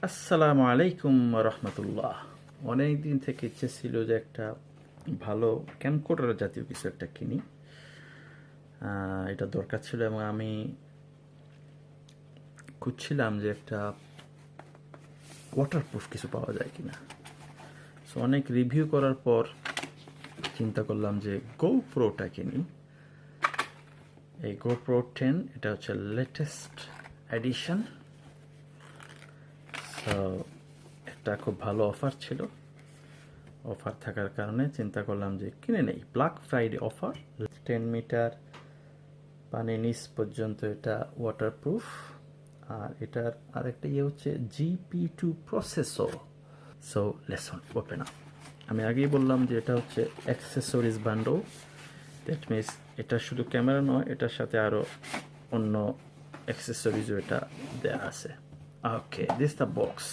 আসসালামু আলাইকুম রহমতুল্লাহ। অনেক দিন থেকে ইচ্ছে ছিল যে একটা ভালো ক্যামকোডার জাতীয় কিছু একটা কিনি। এটা দরকার ছিল এবং আমি খুঁজছিলাম যে একটা ওয়াটারপ্রুফ কিছু পাওয়া যায় কিনা। সো অনেক রিভিউ করার পর চিন্তা করলাম যে গোপ্রোটা কিনি। এই গোপ্রো 10 এটা হচ্ছে লেটেস্ট এডিশন। সো একটা খুব ভালো অফার ছিল, অফার থাকার কারণে চিন্তা করলাম যে কিনে নেই। ব্ল্যাক ফ্রাইডে অফার, 10 মিটার পানি নিচ পর্যন্ত এটা ওয়াটারপ্রুফ। আর এটার আরেকটা ইয়ে হচ্ছে GP2 processor. So lesson open up. আমি আগেই বললাম যে এটা হচ্ছে অ্যাক্সেসরিজ বান্ডল। দ্যাট মিনস এটা শুধু ক্যামেরা নয়, এটার সাথে আরও অন্য অ্যাক্সেসরিজও এটা দেওয়া আছে। ওকে, দিস দ্য বক্স।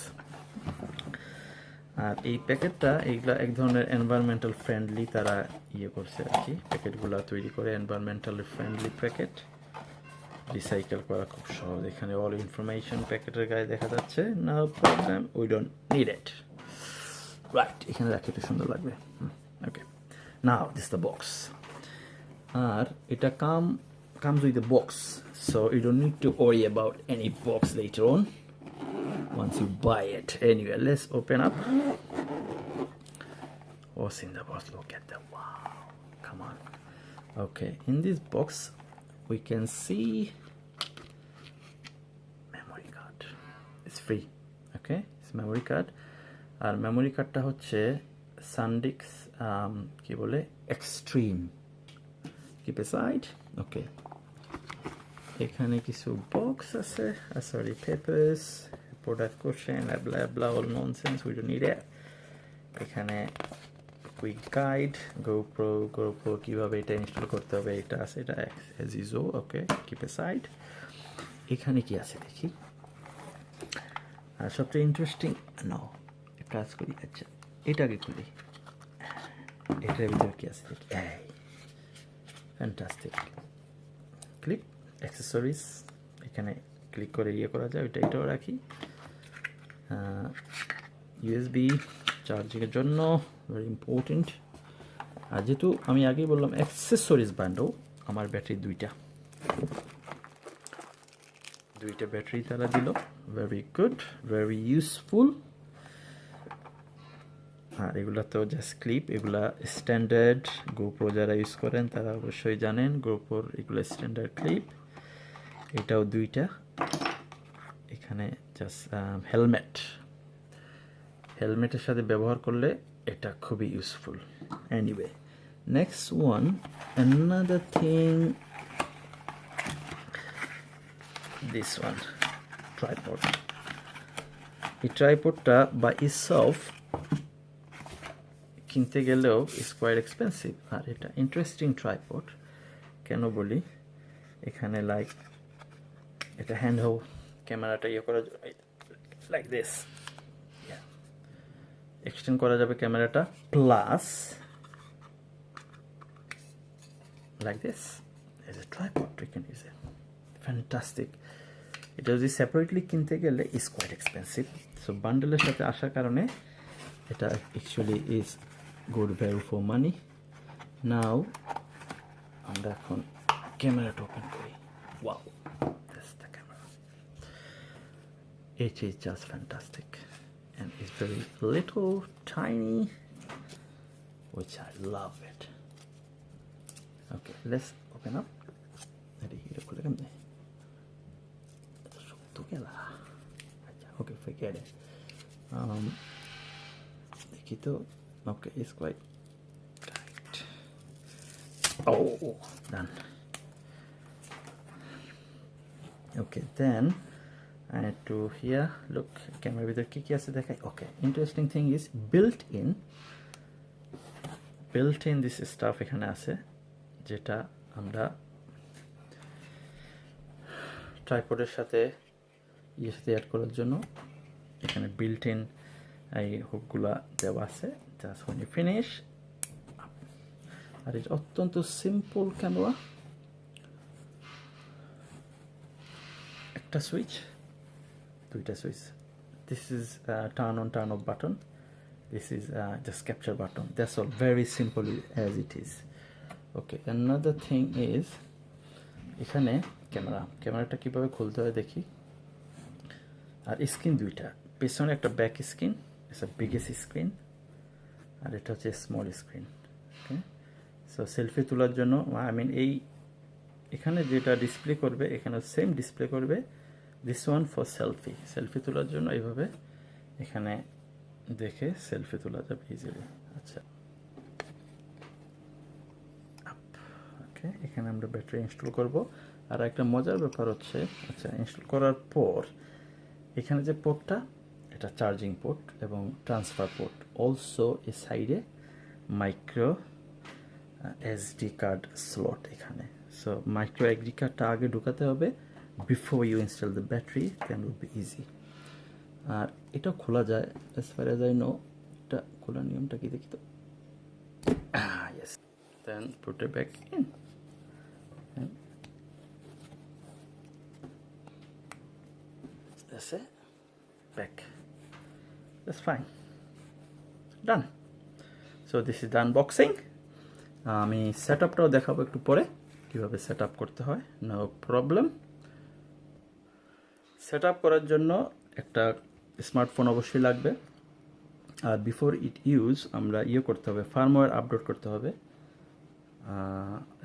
আর এই প্যাকেটটা এইগুলা এক ধরনের এনভায়রনমেন্টাল ফ্রেন্ডলি, তারা ইয়ে করছে আর কি, প্যাকেটগুলো তৈরি করে এনভায়রনমেন্টালি ফ্রেন্ডলি প্যাকেট। রিসাইকেল করা খুব সহজ। এখানে অল ইনফরমেশন প্যাকেটের গায়ে দেখা যাচ্ছে। No problem, we don't need it. Right, এখানে রাখতে একটু সুন্দর লাগবে। Okay, now this the box. আর এটা comes with the box, so you don't need to worry about any box later on once you buy it. Anyway, let's open up. What's in the box? Look at the wow, come on. Okay, in this box we can see memory card. It's free. Okay, it's memory card. আর memory কার্ডটা হচ্ছে সানডিক্স কি বলে extreme. Keep a side. ওকে, এখানে কিছু box আছে, sorry papers, product question, blah blah, all nonsense, we don't need ইট। এখানে quick guide, GoPro কীভাবে এটা ইনস্টল করতে হবে এটা আছে, এটা অ্যাজ ইউজুয়াল। ওকে, কিপ এসাইড। এখানে কি আছে দেখি। আর সবচেয়ে ইন্টারেস্টিং নাও কাজ করি। আচ্ছা, এটাকে খুলি, এটার ভিতরে কি আছে দেখি। ফ্যান্টাস্টিক। ক্লিক অ্যাক্সেসরিজ, এখানে ক্লিক করে ইয়ে করা যায়। এটাও রাখি। USB চার্জিংয়ের জন্য, ভেরি ইম্পর্টেন্ট। আর যেহেতু আমি আগেই বললাম অ্যাক্সেসরিজ বান্ডল, আমার ব্যাটারি দুইটা ব্যাটারি তারা দিল। Very good, very useful. আর এগুলো তো জাস্ট ক্লিপ, এগুলা স্ট্যান্ডার্ড। গোপ্রো যারা ইউজ করেন তারা অবশ্যই জানেন গোপ্রোর এগুলো স্ট্যান্ডার্ড ক্লিপ। এটাও দুইটা। এখানে জাস্ট হেলমেটের সাথে ব্যবহার করলে এটা খুবই useful. Anyway, next one, another thing, this one, tripod. এই ট্রাইপডটা বাই ইটসেলফ কিনতে গেলেও ইজ কোয়াইট এক্সপেন্সিভ। আর এটা ইন্টারেস্টিং ট্রাইপড কেন বলি, এখানে লাইক এটা হ্যান্ড হোল্ড, ক্যামেরাটা ইয়ে করা লাইক দিস, এক্সটেন্ড করা যাবে ক্যামেরাটা, plus like this as a tripod you can use it. Fantastic. এটা যদি সেপারেটলি কিনতে গেলে ইজ কোয়াইট এক্সপেন্সিভ। সো বান্ডেলের সাথে আসার কারণে এটা actually is good value for money. Now আমরা এখন ক্যামেরাটা ওপেন করি। Wow, this the camera. It is just fantastic and it's very little tiny, which I love it. Okay, let's open up. Okay, forget it. Okay, it's quite tight. Oh, done. Okay, then I had to here look camera with the kiki ase dekhai. Okay, interesting thing is built in this stuff ekhane ase jeta আমরা ট্রাইপডের সাথে add করার জন্য এখানে built in এই হুকগুলা দেওয়া আছে। Just when you finish। আর এটা অত্যন্ত সিম্পল ক্যামেরা, একটা সুইচ, দুইটা switch, this is turn on turn off button, this is just capture button. That's all, very simple as it is. Okay, another thing is এখানে ক্যামেরাটা কিভাবে খুলতে হয় দেখি। আর স্ক্রিন দুইটা, পেছনে একটা back screen, it's a biggest screen, আর এটা হচ্ছে small screen. Okay, so selfie তোলার জন্য এই এখানে যেটা ডিসপ্লে করবে এখানে সেম ডিসপ্লে করবে, দিস ওয়ান ফর সেলফি তোলার জন্য এইভাবে এখানে দেখে সেলফি তোলা যাবে ইজিলি। আচ্ছা, ওকে, এখানে আমরা ব্যাটারি ইনস্টল করব। আর একটা মজার ব্যাপার হচ্ছে, আচ্ছা, ইনস্টল করার পর এখানে যে পোর্টটা, এটা চার্জিং পোর্ট এবং ট্রান্সফার পোর্ট, অলসো এ সাইডে মাইক্রো এসডি কার্ড স্লট এখানে। সো মাইক্রো এসডি কার্ডটা আগে ঢুকাতে হবে before you install the battery, then will be easy. আর এটা খোলা যায়, as far as I know. এটা খোলার নিয়মটা কি দেখি তো। Yes, then put it back in. That's it. Back. That's fine. Done. So this is the unboxing. আমি সেটআপটাও দেখাবো একটু পরে কিভাবে সেটআপ করতে হয়, নো প্রবলেম। সেটআপ করার জন্য একটা স্মার্টফোন অবশ্যই লাগবে। আর বিফোর ইট ইউজ আমরা করতে হবে, ফার্মওয়্যার আপডেট করতে হবে,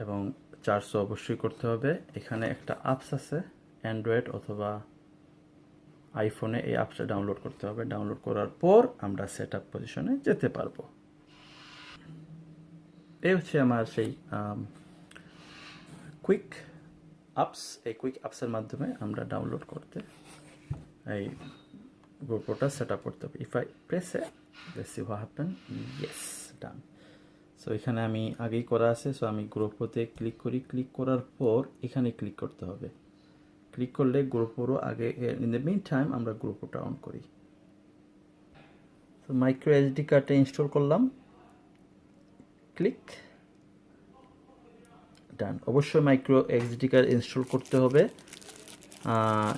এবং চার্জও অবশ্যই করতে হবে। এখানে একটা অ্যাপস আছে অ্যান্ড্রয়েড অথবা আইফোনে, এই অ্যাপসটা ডাউনলোড করতে হবে। ডাউনলোড করার পর আমরা সেটআপ পজিশনে যেতে পারবো। এই হচ্ছে আমার সেই কুইক অ্যাপস। এই কুইক অ্যাপসের মাধ্যমে আমরা ডাউনলোড করতে এই GoProটা সেটআপ করতে হবে। If I press it, let's see what happen. Yes, done. So এখানে আমি আগেই করা আছে, সো আমি GoProতে ক্লিক করি। ক্লিক করার পর এখানে ক্লিক করতে হবে। ক্লিক করলে GoPro আগে, ইন দ্য মিন টাইম আমরা GoProটা অন করি। তো মাইক্রো এসডি কার্ডটা ইনস্টল করলাম, ক্লিক, ডান। অবশ্যই মাইক্রো এসডি কার্ড ইনস্টল করতে হবে,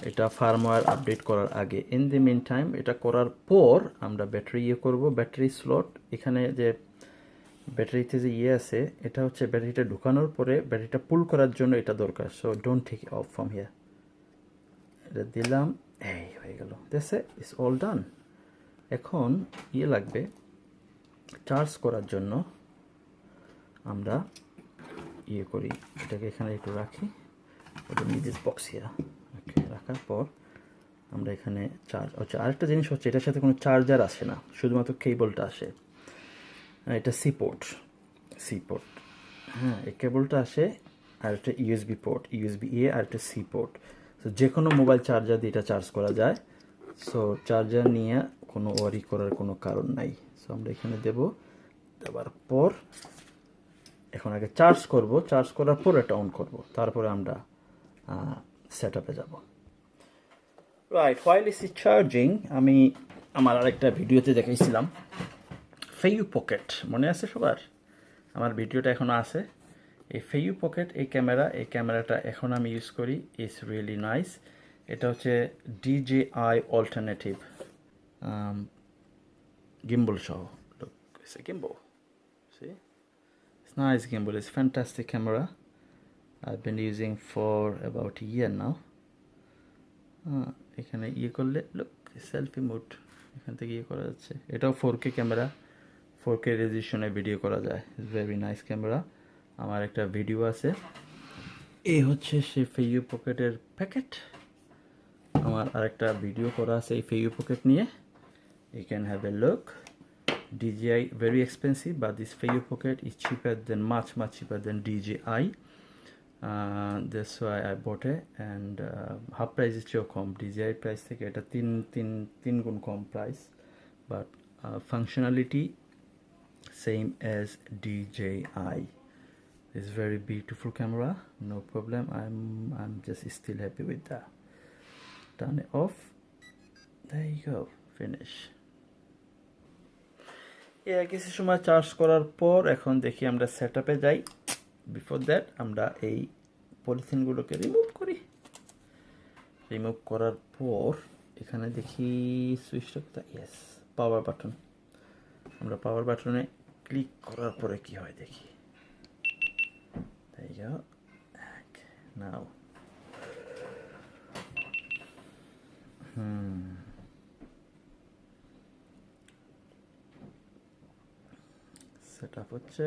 এটা ফার্মওয়্যার আপডেট করার আগে। ইন দ্য মিন টাইম এটা করার পর আমরা ব্যাটারি করব। ব্যাটারি স্লট, এখানে যে ব্যাটারিতে যে আছে, এটা হচ্ছে ব্যাটারিটা ঢুকানোর পরে ব্যাটারিটা পুল করার জন্য এটা দরকার। So don't take off from here. এটা দিলাম, এই হয়ে গেল। That's it, it's all done. এখন লাগবে চার্জ করার জন্য। আমরা করি, এটাকে এখানে একটু রাখি, ওটা দিস বক্স হিয়া। ওকে, রাখার পর আমরা এখানে চার্জ হচ্ছে। আরেকটা জিনিস হচ্ছে, এটার সাথে কোনো চার্জার আসে না, শুধুমাত্র কেবলটা আসে। এটা সি পোর্ট, হ্যাঁ, এই কেবলটা আসে। আর একটা ইউএসবি পোর্ট, ইউএসবি এ, আর একটা সি পোর্ট। সো যে কোনো মোবাইল চার্জার দিয়ে এটা চার্জ করা যায়। সো চার্জার নিয়ে কোনো ওয়ারি করার কোনো কারণ নাই। সো আমরা এখানে দেওয়ার পর এখন আগে চার্জ করব। চার্জ করার পর এটা অন করব, তারপরে আমরা সেটআপে যাব। রাইট, হোয়াইল ইজ চার্জিং, আমি আমার আরেকটা ভিডিওতে দেখাইছিলাম ফেইউ পকেট, মনে আছে সবার? আমার ভিডিওটা এখনও আছে। এই ফেইউ পকেট, এই ক্যামেরাটা এখন আমি ইউজ করি। It's really nice. এটা হচ্ছে DJI অল্টারনেটিভ gimbal সহ। Look, it's a gimbal. See? It's nice gimbal. It's fantastic camera. I've been using for about a year now. এখানে করলে look, selfie mode, এখান থেকে করা যাচ্ছে। এটাও 4K ক্যামেরা, 4K রেজলিউশনে ভিডিও করা যায়। It's very nice camera. আমার একটা ভিডিও আছে। এই হচ্ছে সেই ফেইউ পকেটের প্যাকেট। আমার আরেকটা ভিডিও করা আছে এই ফেইউ পকেট নিয়ে। You can have a look. DJI very expensive, but this Feiyu pocket is cheaper than much cheaper than DJI. That's why I bought it, and half price is com. DJI price থেকে এটা তিন গুণ কম price, but functionality same as DJI. It's very beautiful camera, no problem. I'm just still happy with that. Turn it off. There you go, finish. কিছু সময় charge করার পর এখন দেখি আমরা সেটআপে যাই। বিফোর দ্যাট আমরা এই পলিথিনগুলোকে রিমুভ করি। রিমুভ করার পর এখানে দেখি সুইচটা কোথায়, ইয়েস পাওয়ার বাটন। আমরা পাওয়ার বাটনে ক্লিক করার পরে কি হয় দেখি। There you go. Now set up হচ্ছে।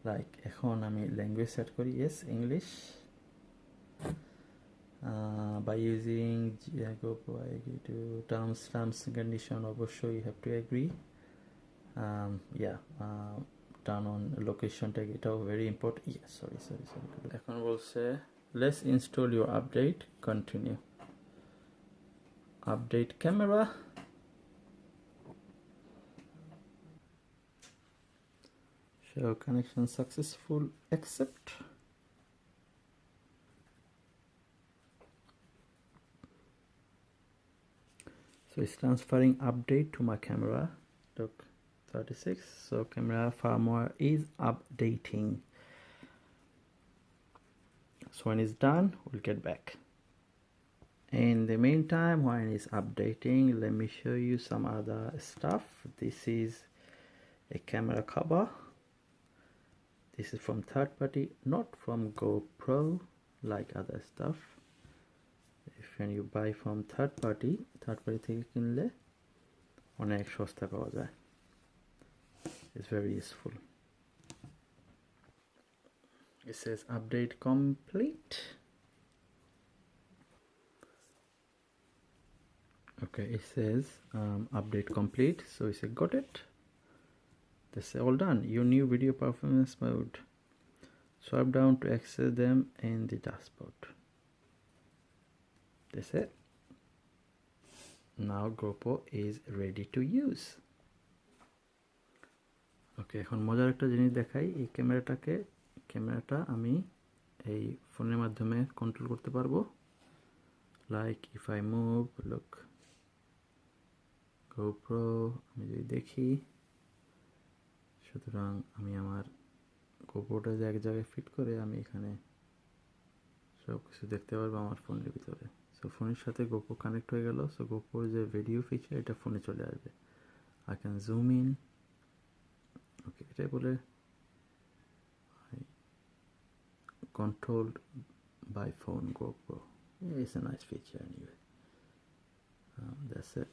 লাইক এখন আমি ল্যাঙ্গুয়েজ সেট করি, yes English. By using GoPro I agree to terms and condition, অবশ্যই you have to agree. Turn on location tag, এটাও very important. Sorry. এখন বলছে let's install your update, continue. Update camera. Show connection successful, accept. So it's transferring update to my camera. Look, 36. So camera firmware is updating. So when it's done, we'll get back. In the meantime, when it's updating, let me show you some other stuff. This is a camera cover. This is from third party, not from GoPro like other stuff. If when you buy from third party থেকে কিনলে অনেক সস্তা পাওয়া যায়। It's very useful. It says update complete. Okay, it says update complete. So we say got it. They say all done. Your new video performance mode. Swipe down to access them in the dashboard. That's it. Now GoPro is ready to use. ওকে, এখন মজার একটা জিনিস দেখাই। এই ক্যামেরাটা আমি এই ফোনের মাধ্যমে কন্ট্রোল করতে পারবো। Like if I move, look GoPro আমি যদি দেখি, সুতরাং আমি আমার GoProটা যে এক জায়গায় ফিট করে আমি এখানে সব কিছু দেখতে পারবো আমার ফোনের ভিতরে। সো ফোনের সাথে GoPro কানেক্ট হয়ে গেল। সো GoPro যে ভিডিও ফিচার এটা ফোনে চলে আসবে। I can zoom in. Okay, এটাই বলে controlled by phone GoPro. It's a nice feature anyway. That's it.